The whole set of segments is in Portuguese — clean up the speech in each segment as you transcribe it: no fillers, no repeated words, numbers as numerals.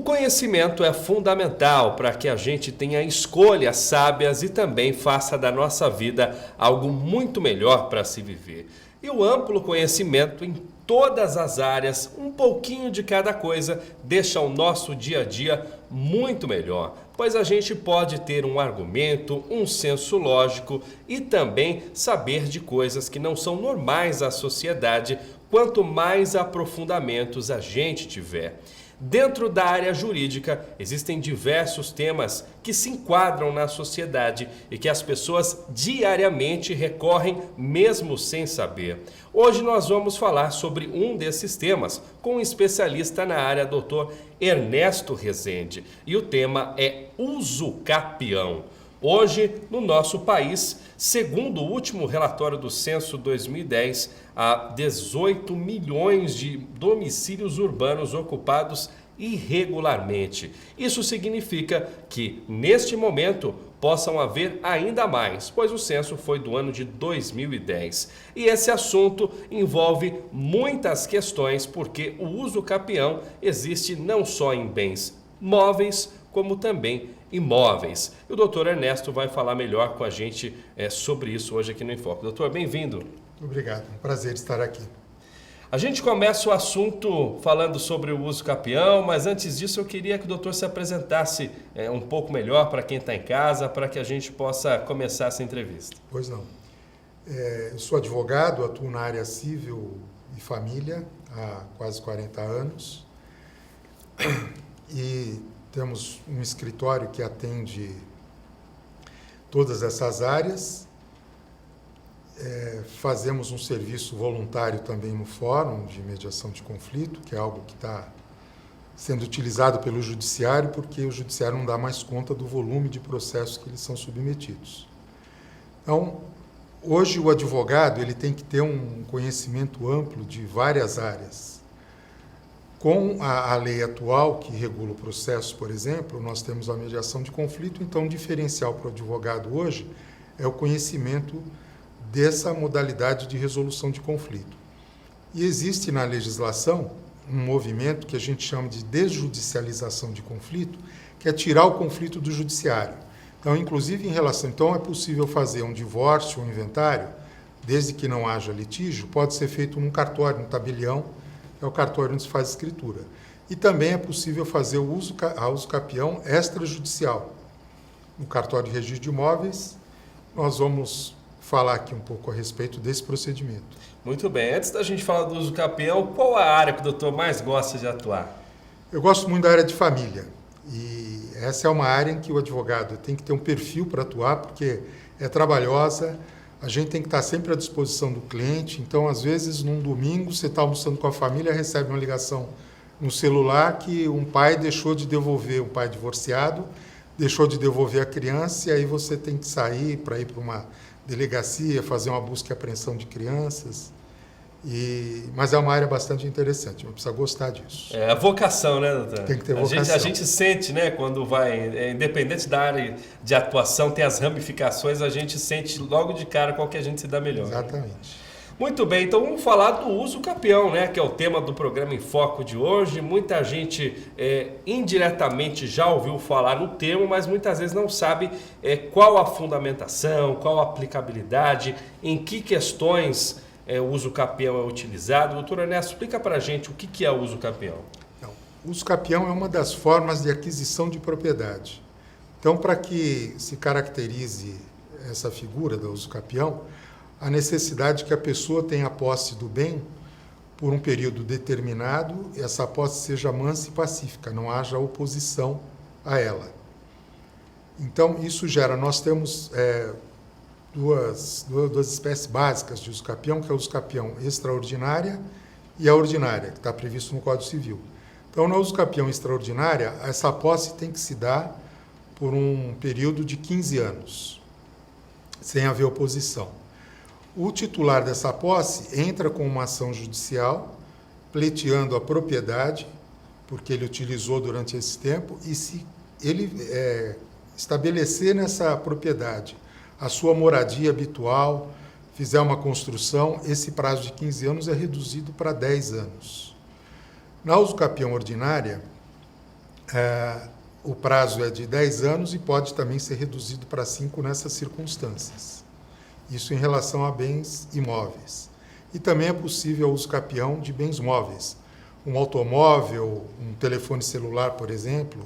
conhecimento é fundamental para que a gente tenha escolhas sábias e também faça da nossa vida algo muito melhor para se viver. E o amplo conhecimento em todas as áreas, um pouquinho de cada coisa, deixa o nosso dia a dia muito melhor, pois a gente pode ter um argumento, um senso lógico e também saber de coisas que não são normais à sociedade, quanto mais aprofundamentos a gente tiver. Dentro da área jurídica, existem diversos temas que se enquadram na sociedade e que as pessoas diariamente recorrem mesmo sem saber. Hoje nós vamos falar sobre um desses temas com um especialista na área, Dr. Ernesto Rezende. E o tema é uso capião. Hoje, no nosso país, segundo o último relatório do Censo 2010, há 18 milhões de domicílios urbanos ocupados irregularmente. Isso significa que, neste momento, possam haver ainda mais, pois o censo foi do ano de 2010. E esse assunto envolve muitas questões, porque o uso capião existe não só em bens móveis, como também imóveis. E o doutor Ernesto vai falar melhor com a gente sobre isso hoje aqui no Enfoque. Doutor, bem-vindo. Obrigado, um prazer estar aqui. A gente começa o assunto falando sobre o uso capião, mas antes disso eu queria que o doutor se apresentasse um pouco melhor para quem está em casa, para que a gente possa começar essa entrevista. Pois não. Eu sou advogado, atuo na área civil e família há quase 40 anos e temos um escritório que atende todas essas áreas. Fazemos um serviço voluntário também no Fórum de Mediação de Conflito, que é algo que está sendo utilizado pelo Judiciário, porque o Judiciário não dá mais conta do volume de processos que eles são submetidos. Então, hoje o advogado ele tem que ter um conhecimento amplo de várias áreas. Com a lei atual, que regula o processo, por exemplo, nós temos a mediação de conflito, então o diferencial para o advogado hoje é o conhecimento dessa modalidade de resolução de conflito. E existe na legislação um movimento que a gente chama de desjudicialização de conflito, que é tirar o conflito do judiciário. Então, inclusive em relação... Então, é possível fazer um divórcio ou um inventário, desde que não haja litígio, pode ser feito num cartório, num tabelião, que é o cartório onde se faz escritura. E também é possível fazer o uso capião extrajudicial. No cartório de registro de imóveis, nós vamos falar aqui um pouco a respeito desse procedimento. Muito bem. Antes da gente falar do uso capião, qual a área que o doutor mais gosta de atuar? Eu gosto muito da área de família. E essa é uma área em que o advogado tem que ter um perfil para atuar, porque é trabalhosa, a gente tem que estar sempre à disposição do cliente. Então, às vezes, num domingo, você está almoçando com a família, recebe uma ligação no celular que um pai deixou de devolver, um pai divorciado, deixou de devolver a criança, e aí você tem que sair para ir para uma delegacia, fazer uma busca e apreensão de crianças. Mas é uma área bastante interessante, mas precisa gostar disso. É a vocação, né, doutor? Tem que ter vocação. A gente sente, né, quando vai, independente da área de atuação, tem as ramificações, a gente sente logo de cara qual que a gente se dá melhor. Exatamente. Muito bem, então vamos falar do uso capião, né, que é o tema do programa Em Foco de hoje. Muita gente indiretamente já ouviu falar no termo, mas muitas vezes não sabe qual a fundamentação, qual a aplicabilidade, em que questões o uso capião é utilizado. Doutor Ernesto, explica para a gente o que é o uso capião. O uso capião é uma das formas de aquisição de propriedade. Então, para que se caracterize essa figura do uso capião, a necessidade que a pessoa tenha posse do bem por um período determinado, e essa posse seja mansa e pacífica, não haja oposição a ela. Então, isso gera, nós temos duas espécies básicas de uso capião, que é o uso capião extraordinária e a ordinária, que está previsto no Código Civil. Então, no uso capião extraordinária, essa posse tem que se dar por um período de 15 anos, sem haver oposição. O titular dessa posse entra com uma ação judicial, pleiteando a propriedade, porque ele utilizou durante esse tempo, e se ele estabelecer nessa propriedade a sua moradia habitual, fizer uma construção, esse prazo de 15 anos é reduzido para 10 anos. Na uso capião ordinária, o prazo é de 10 anos e pode também ser reduzido para 5 nessas circunstâncias. Isso em relação a bens imóveis. E também é possível o uso capião de bens móveis. Um automóvel, um telefone celular, por exemplo,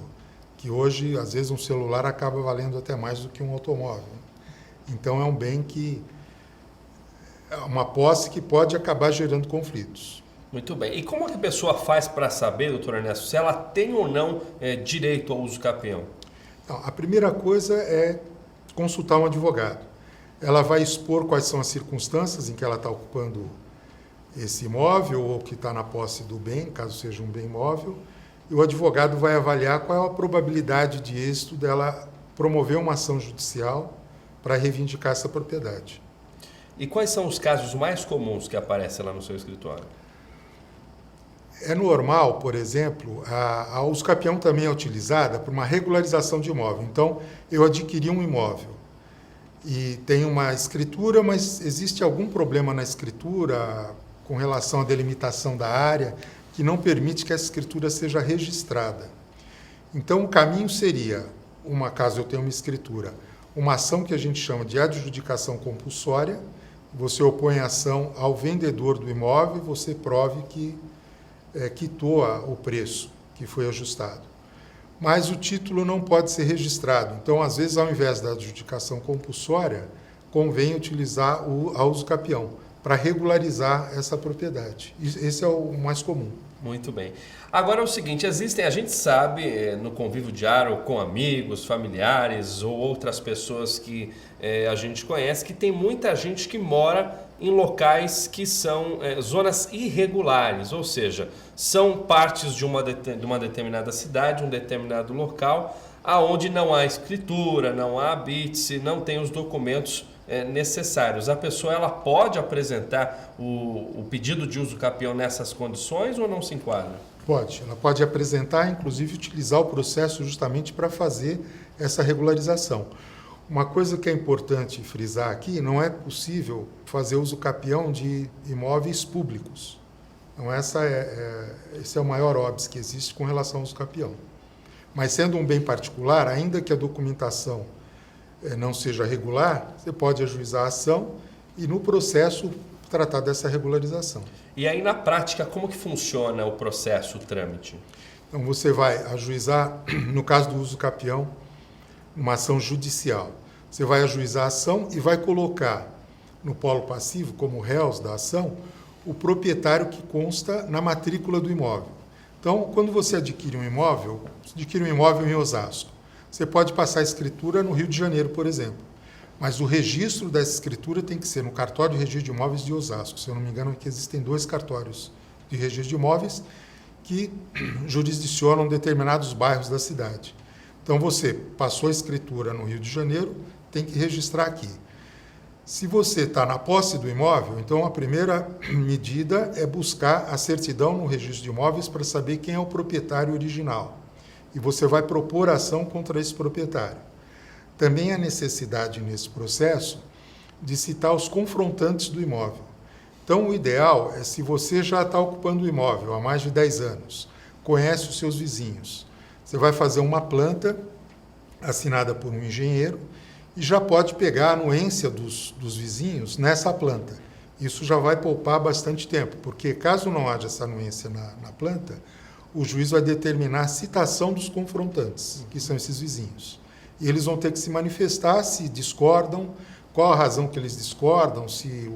que hoje, às vezes, um celular acaba valendo até mais do que um automóvel. Então, é um bem que... é uma posse que pode acabar gerando conflitos. Muito bem. E como que a pessoa faz para saber, doutor Ernesto, se ela tem ou não direito ao uso capião? Então, a primeira coisa é consultar um advogado. Ela vai expor quais são as circunstâncias em que ela está ocupando esse imóvel ou que está na posse do bem, caso seja um bem imóvel, e o advogado vai avaliar qual é a probabilidade de êxito dela promover uma ação judicial para reivindicar essa propriedade. E quais são os casos mais comuns que aparecem lá no seu escritório? É normal, por exemplo, a uso capião também é utilizada para uma regularização de imóvel. Então, eu adquiri um imóvel e tem uma escritura, mas existe algum problema na escritura com relação à delimitação da área que não permite que essa escritura seja registrada. Então, o caminho seria, caso eu tenha uma escritura, uma ação que a gente chama de adjudicação compulsória. Você opõe a ação ao vendedor do imóvel e você prove que quitou o preço que foi ajustado. Mas o título não pode ser registrado. Então, às vezes, ao invés da adjudicação compulsória, convém utilizar a uso capião para regularizar essa propriedade. Esse é o mais comum. Muito bem. Agora é o seguinte, a gente sabe no convívio diário com amigos, familiares ou outras pessoas que a gente conhece, que tem muita gente que mora em locais que são zonas irregulares, ou seja, são partes de uma determinada cidade, um determinado local, aonde não há escritura, não há habite-se, não tem os documentos necessários. A pessoa ela pode apresentar o pedido de uso capião nessas condições ou não se enquadra? Pode. Ela pode apresentar, inclusive utilizar o processo justamente para fazer essa regularização. Uma coisa que é importante frisar aqui, não é possível fazer uso capião de imóveis públicos. Então, esse é o maior óbice que existe com relação ao uso capião. Mas sendo um bem particular, ainda que a documentação não seja regular, você pode ajuizar a ação e no processo tratar dessa regularização. E aí na prática, como que funciona o processo, o trâmite? Então você vai ajuizar, no caso do uso capião, uma ação judicial. Você vai ajuizar a ação e vai colocar no polo passivo, como réus da ação, o proprietário que consta na matrícula do imóvel. Então, quando você adquire um imóvel em Osasco, você pode passar a escritura no Rio de Janeiro, por exemplo. Mas o registro dessa escritura tem que ser no cartório de registro de imóveis de Osasco. Se eu não me engano, aqui existem 2 cartórios de registro de imóveis que jurisdicionam determinados bairros da cidade. Então, você passou a escritura no Rio de Janeiro, tem que registrar aqui. Se você está na posse do imóvel, então a primeira medida é buscar a certidão no registro de imóveis para saber quem é o proprietário original. E você vai propor ação contra esse proprietário. Também há necessidade nesse processo de citar os confrontantes do imóvel. Então, o ideal é, se você já está ocupando o imóvel há mais de 10 anos, conhece os seus vizinhos, você vai fazer uma planta assinada por um engenheiro e já pode pegar a anuência dos vizinhos nessa planta. Isso já vai poupar bastante tempo, porque caso não haja essa anuência na planta, o juiz vai determinar a citação dos confrontantes, que são esses vizinhos. E eles vão ter que se manifestar se discordam, qual a razão que eles discordam, se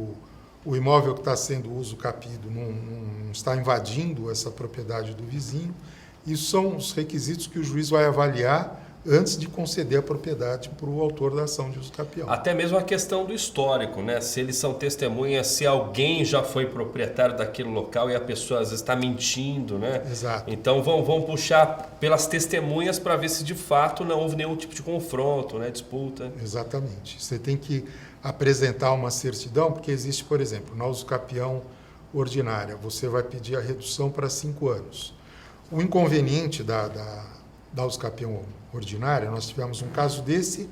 o imóvel que está sendo uso capido não está invadindo essa propriedade do vizinho. Isso são os requisitos que o juiz vai avaliar antes de conceder a propriedade para o autor da ação de uso capião. Até mesmo a questão do histórico, né? Se eles são testemunhas, se alguém já foi proprietário daquele local e a pessoa às vezes está mentindo, né? Exato. Então vão puxar pelas testemunhas para ver se de fato não houve nenhum tipo de confronto, né? Disputa. Exatamente. Você tem que apresentar uma certidão, porque existe, por exemplo, na uso capião ordinária, você vai pedir a redução para 5 anos. O inconveniente da uso capião ordinária, nós tivemos um caso desse,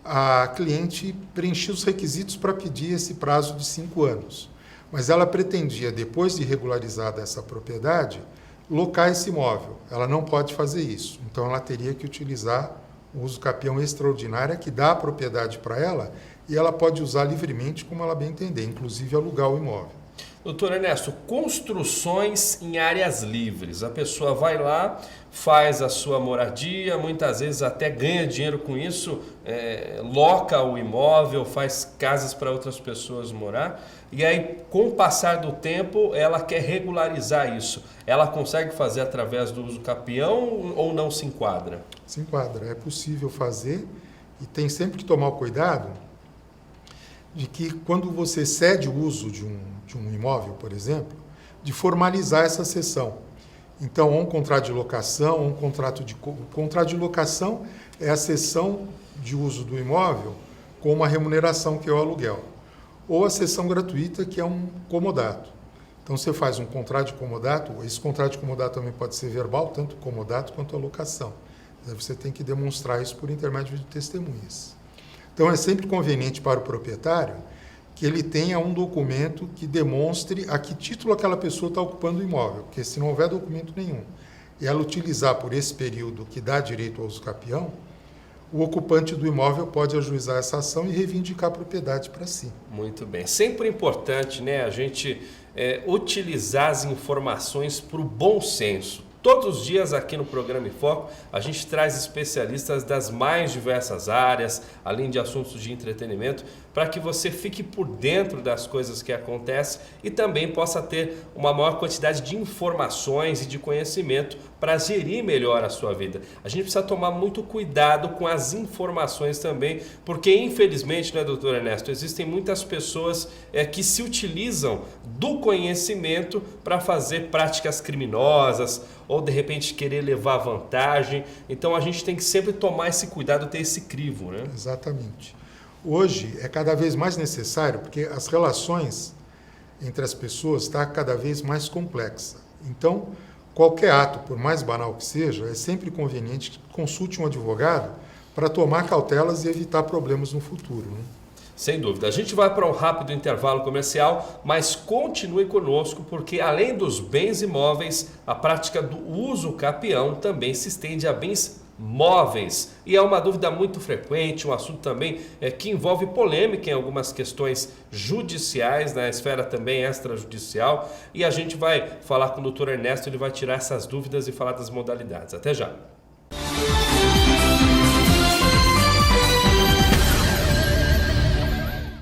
a cliente preenchia os requisitos para pedir esse prazo de 5 anos. Mas ela pretendia, depois de regularizada essa propriedade, locar esse imóvel. Ela não pode fazer isso. Então, ela teria que utilizar o uso capião extraordinário, que dá a propriedade para ela e ela pode usar livremente como ela bem entender, inclusive alugar o imóvel. Doutor Ernesto, construções em áreas livres. A pessoa vai lá, faz a sua moradia, muitas vezes até ganha dinheiro com isso, loca o imóvel, faz casas para outras pessoas morar. E aí, com o passar do tempo, ela quer regularizar isso. Ela consegue fazer através do uso capião ou não se enquadra? Se enquadra, é possível fazer e tem sempre que tomar o cuidado de que quando você cede o uso de um imóvel, por exemplo, de formalizar essa cessão. Então, ou um contrato de locação, ou um contrato de locação é a cessão de uso do imóvel com uma remuneração que é o aluguel. Ou a cessão gratuita, que é um comodato. Então, você faz um contrato de comodato, esse contrato de comodato também pode ser verbal, tanto o comodato quanto a locação. Você tem que demonstrar isso por intermédio de testemunhas. Então, é sempre conveniente para o proprietário que ele tenha um documento que demonstre a que título aquela pessoa está ocupando o imóvel, porque se não houver documento nenhum, e ela utilizar por esse período que dá direito ao uso capião, o ocupante do imóvel pode ajuizar essa ação e reivindicar a propriedade para si. Muito bem. Sempre importante, né, a gente utilizar as informações para o bom senso. Todos os dias aqui no Programa em Foco, a gente traz especialistas das mais diversas áreas, além de assuntos de entretenimento, para que você fique por dentro das coisas que acontecem e também possa ter uma maior quantidade de informações e de conhecimento para gerir melhor a sua vida. A gente precisa tomar muito cuidado com as informações também, porque infelizmente, né, doutor Ernesto, existem muitas pessoas que se utilizam do conhecimento para fazer práticas criminosas ou de repente querer levar vantagem. Então a gente tem que sempre tomar esse cuidado, ter esse crivo, né? Exatamente. Hoje é cada vez mais necessário, porque as relações entre as pessoas estão cada vez mais complexa. Então, qualquer ato, por mais banal que seja, é sempre conveniente que consulte um advogado para tomar cautelas e evitar problemas no futuro, né? Sem dúvida. A gente vai para um rápido intervalo comercial, mas continue conosco, porque além dos bens imóveis, a prática do uso capião também se estende a bens móveis. E é uma dúvida muito frequente, um assunto também que envolve polêmica em algumas questões judiciais, na esfera também extrajudicial. E a gente vai falar com o doutor Ernesto, ele vai tirar essas dúvidas e falar das modalidades. Até já!